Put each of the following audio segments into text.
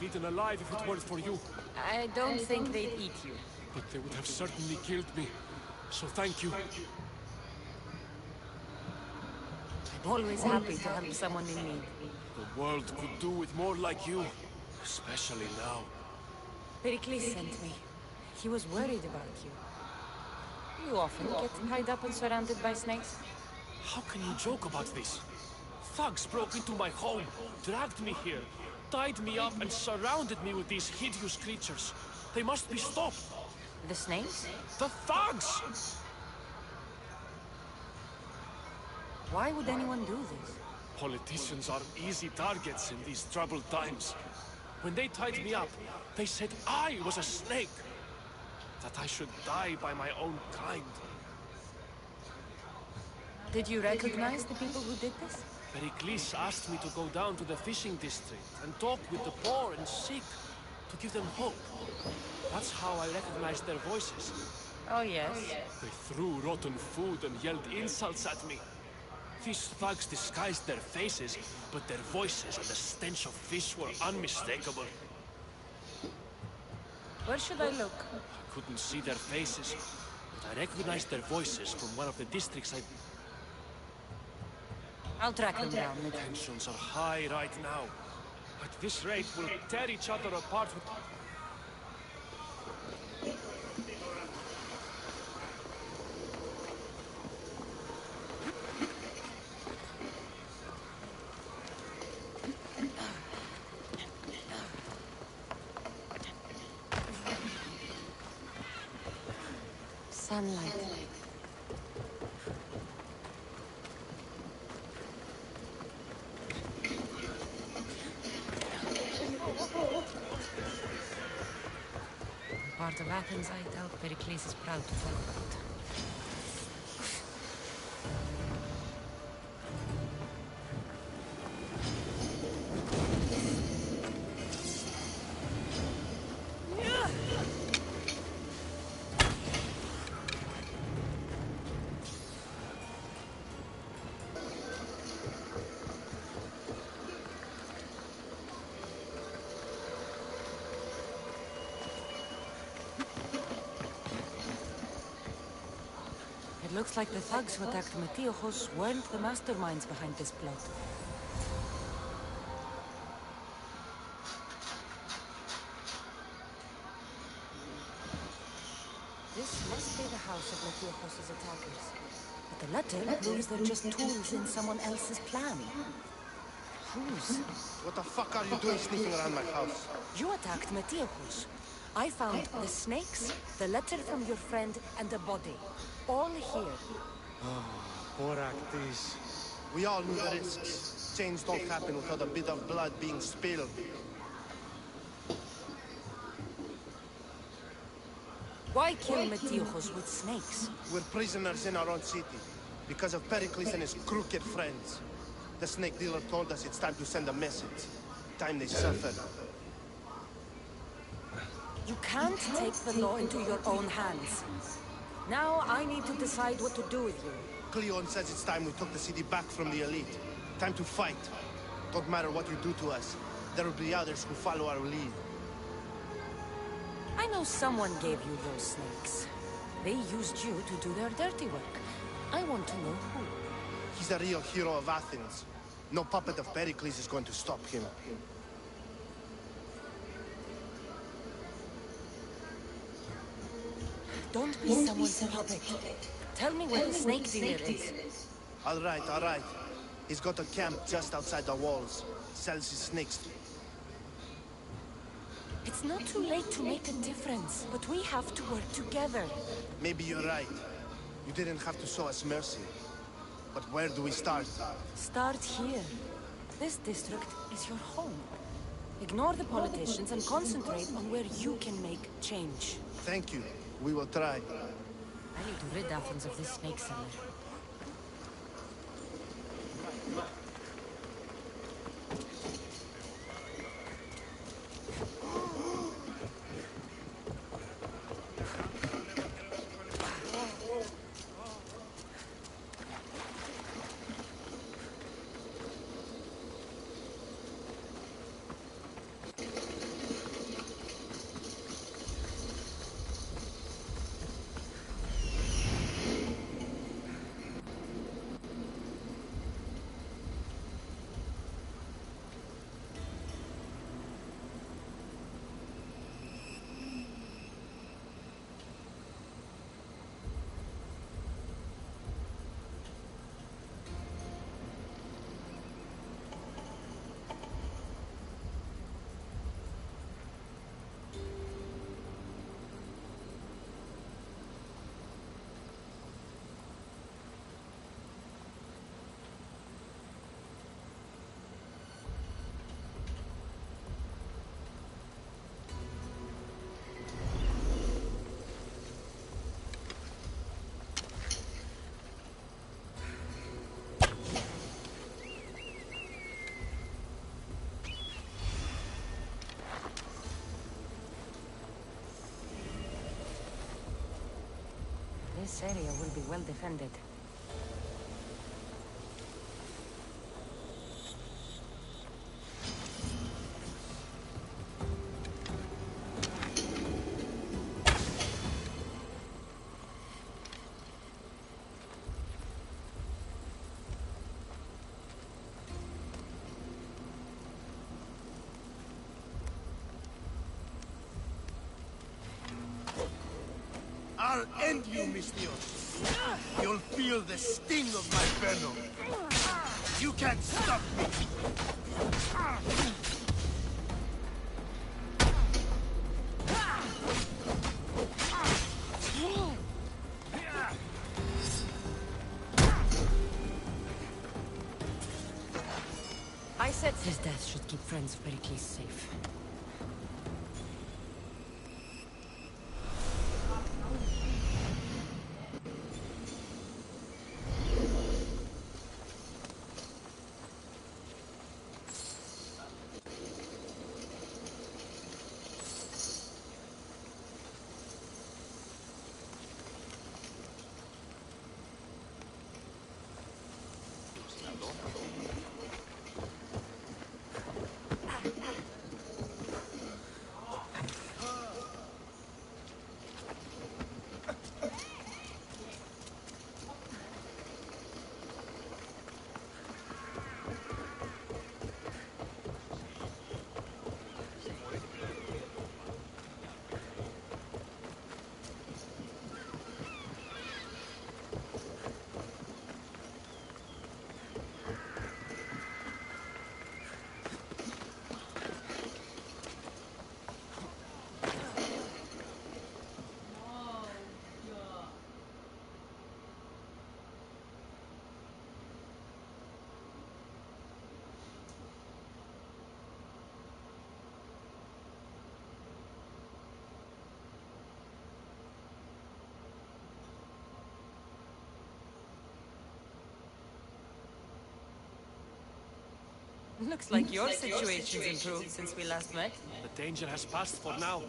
eaten alive if it weren't for you. I don't think they'd eat you. But they would have certainly killed me. So thank you. I'm always happy to help someone in need. The world could do with more like you. Especially now. Pericles sent me. He was worried about you. You often get tied up and surrounded by snakes. How can you joke about this? Thugs broke into my home, dragged me here, tied me up and surrounded me with these hideous creatures. They must be stopped. The snakes? The thugs! Why would anyone do this? Politicians are easy targets in these troubled times. When they tied me up, they said I was a snake. That I should die by my own kind. Did you recognize the people who did this? Pericles asked me to go down to the fishing district and talk with the poor and sick, to give them hope. That's how I recognized their voices. Oh, yes. They threw rotten food and yelled insults at me. These thugs disguised their faces, but their voices and the stench of fish were unmistakable. Where should I look? I couldn't see their faces, but I recognized their voices from one of the districts I'll track them down. Tensions are high right now. At this rate, we'll tear each other apart with... Sunlight. Part of Athens I doubt Pericles is proud to talk about. It looks like the thugs who attacked Metiochos weren't the masterminds behind this plot. This must be the house of Metiochos' attackers. But the letter proves they're just tools in someone else's plan. Whose? What the fuck are you doing sneaking around my house? You attacked Metiochos. I found the snakes, the letter from your friend, and a body. All here. Poor Actis. We all knew the risks. Change don't happen without a bit of blood being spilled. Why kill Metiochos with snakes? We're prisoners in our own city, because of Pericles and his crooked friends. The snake dealer told us it's time to send a message. Time they suffer. You can't take the law into your own hands. Now I need to decide what to do with you. Cleon says it's time we took the city back from the elite. Time to fight. Don't matter what you do to us. There will be others who follow our lead. I know someone gave you those snakes. They used you to do their dirty work. I want to know who. He's a real hero of Athens. No puppet of Pericles is going to stop him. Don't be someone's puppet. Tell me where the snake dealer is. All right. He's got a camp just outside the walls. Sells his snakes. It's not too late to make a difference, but we have to work together. Maybe you're right. You didn't have to show us mercy. But where do we start? Start here. This district is your home. Ignore the politicians and concentrate on where you can make change. Thank you. We will try. I need to rid Athens of this snake seller. This area will be well defended. I'll end you, Mistios. You'll feel the sting of my venom. You can't stop me. I said his death should keep friends of Pericles safe. Looks like your situation's improved since we last met. The danger has passed for now.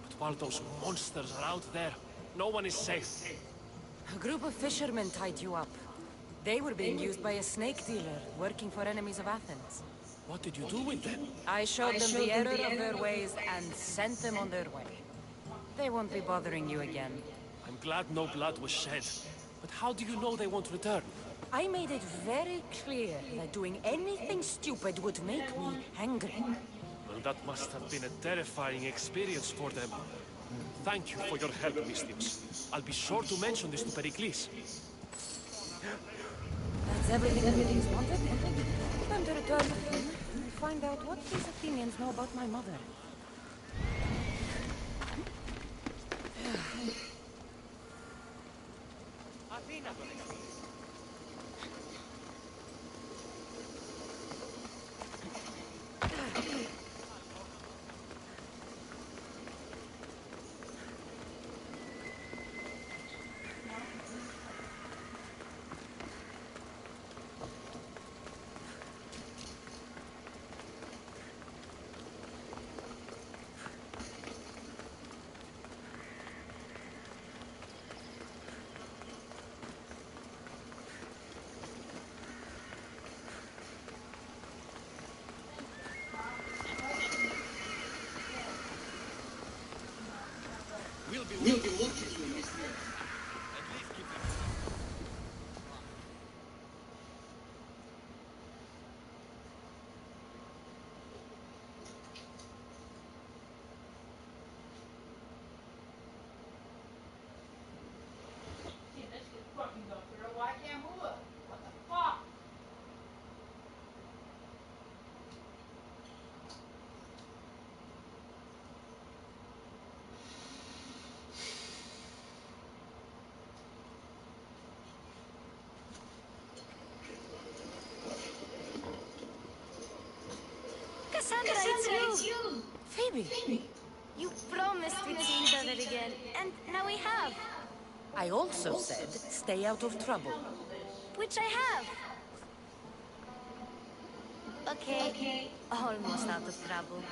But while those monsters are out there, no one is safe. A group of fishermen tied you up. They were being used by a snake dealer, working for enemies of Athens. What did you do with them? I showed them the error of their ways and sent them on their way. They won't be bothering you again. I'm glad no blood was shed. But how do you know they won't return? I made it very clear that doing anything stupid would make me angry. Well, that must have been a terrifying experience for them. Thank you for your help, Mistios. I'll be sure to mention this to Pericles. That's everything Pericles wanted. Time to return to him and find out what these Athenians know about my mother. We'll be watching you, Mr. Cassandra, it's you! Phoebe! You promised we'd see each other again, and now we have. I also said, stay out of trouble. Which I have. Okay, almost out of trouble.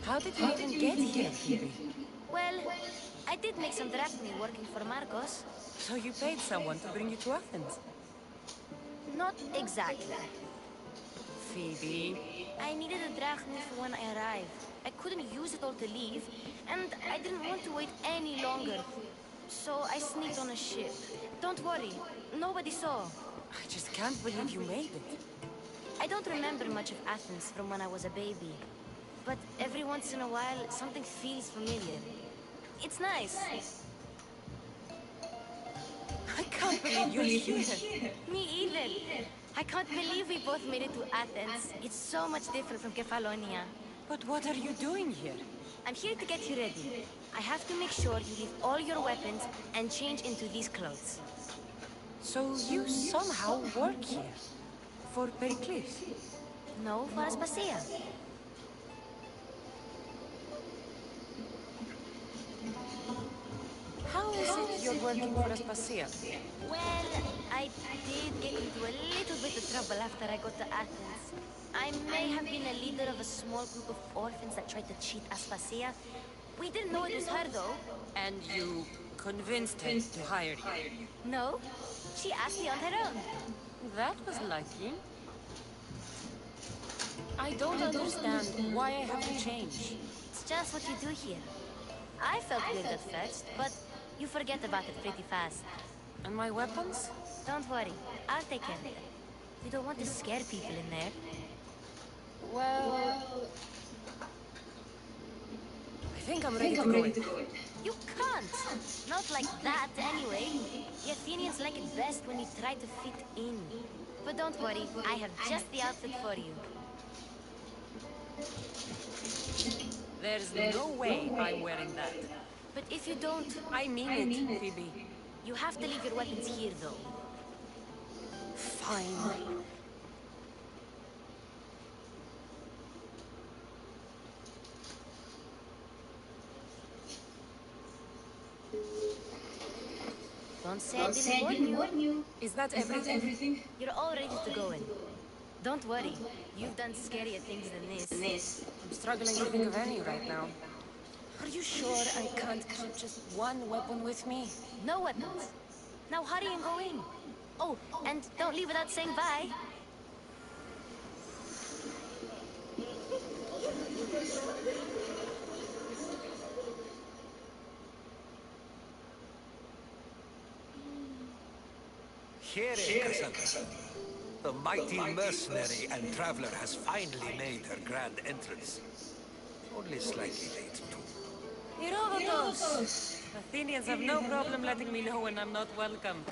How did you even get here, Phoebe? Well, I did make some drachmi working for Marcos. So you paid someone to bring you to Athens? Not exactly. Phoebe. I needed a drachmi for when I arrived. I couldn't use it all to leave, and I didn't want to wait any longer. So I sneaked on a ship. Don't worry, nobody saw. I just can't believe you made it. I don't remember much of Athens from when I was a baby. But every once in a while, something feels familiar. It's nice. I can't believe you're here. Me either. I can't believe we both made it to Athens. It's so much different from Kefalonia. But what are you doing here? I'm here to get you ready. I have to make sure you leave all your weapons and change into these clothes. So you somehow work here? For Pericles? No, for Aspasia. How is it you're working for Aspasia? Well, I did get into a little bit of trouble after I got to Athens. I may have been a leader of a small group of orphans that tried to cheat Aspasia. We didn't know it was her, though. And you convinced her to hire you? No, she asked me on her own. That was lucky. I don't understand why I have to change. It's just what you do here. I felt weird at first, but you forget about it pretty fast. And my weapons? Don't worry, I'll take care of it. You don't want to scare people in there. Well... I think I'm ready to go in. You can't! Not like that, anyway. The Athenians like it best when you try to fit in. But don't worry, I have just the outfit for you. There's no way I'm wearing that. But if you don't, I mean it, Phoebe. you have to leave your weapons here, though. Fine. Don't say I didn't warn you. Is that everything? You're all ready to go in. Don't worry, you've done scarier things than this. I'm struggling to think of any right now. Are you sure I can't keep just one weapon with me? No weapons. Now hurry and go in. Oh, and don't leave without saying bye. Here, Cassandra. The mighty mercenary and traveler has finally made her grand entrance. Only slightly late, too. Herodotus! Athenians have no problem letting me know when I'm not welcome.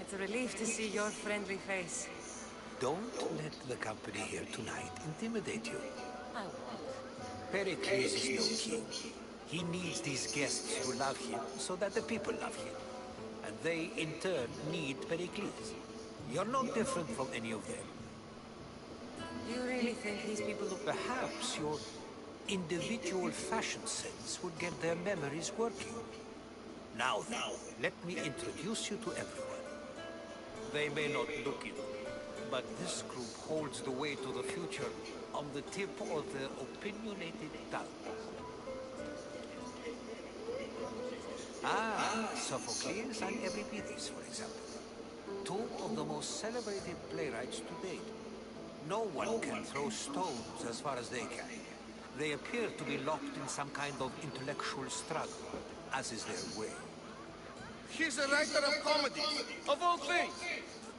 It's a relief to see your friendly face. Don't let the company here tonight intimidate you. I won't. Pericles is no king. He needs these guests to love him so that the people love him. And they, in turn, need Pericles. You're not different from any of them. Do you really think these people look... Perhaps your individual fashion sense would get their memories working. Now then, let me introduce you to everyone. They may not look it, but this group holds the way to the future on the tip of their opinionated tongue. Sophocles and Euripides, for example. Two of the most celebrated playwrights to date. No one can throw stones as far as they can. They appear to be locked in some kind of intellectual struggle, as is their way. He's a writer of comedies, of all things.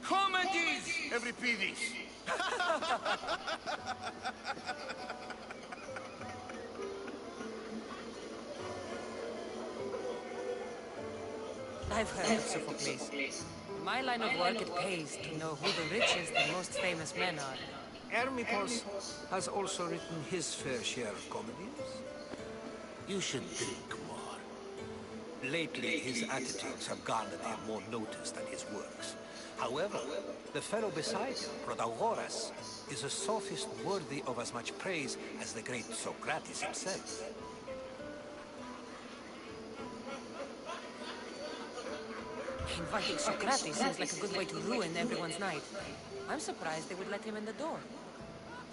Comedies, Euripides. I've heard of Sophocles. In my line of work, it pays to know who the richest and most famous men are. Hermippos has also written his fair share of comedies. You should think more. Lately, his attitudes have garnered him more notice than his works. However, the fellow beside him, Protagoras, is a sophist worthy of as much praise as the great Socrates himself. Inviting Socrates seems like a good way to ruin everyone's night. I'm surprised they would let him in the door.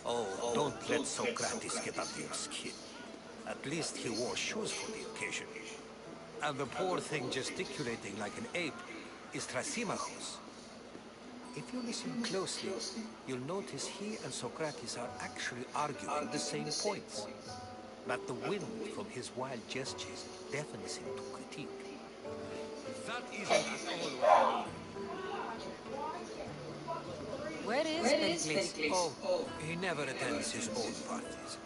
Oh, don't let Socrates get under your skin. At least he wore shoes for the occasion. And the poor thing gesticulating like an ape is Thrasymachos. If you listen closely, you'll notice he and Socrates are actually arguing the same points. But the wind from his wild gestures deafens him to critique. That isn't at all what Where is Pericles? Oh, he never attends his own parties.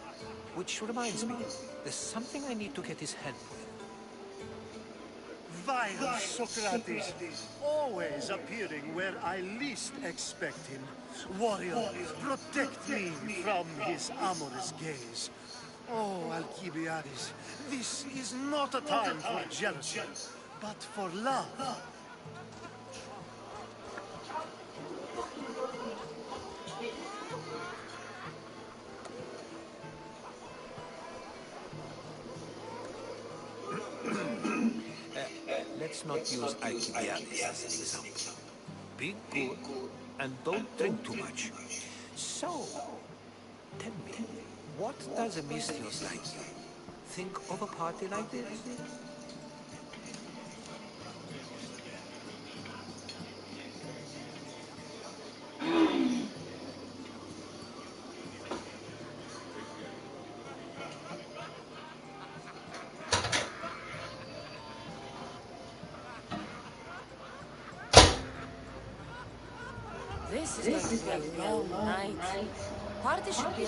Which reminds me, there's something I need to get his head with. Vile Socrates, always appearing where I least expect him. Warrior, protect me from his amorous gaze. Oh, Alcibiades, this is not a time for jealousy, but for love. Let's not use Alcibiades as an example. Be good and don't drink too much. So, tell me, what does a Misthios like you think of a party like this? This is going to be a long night. Party should be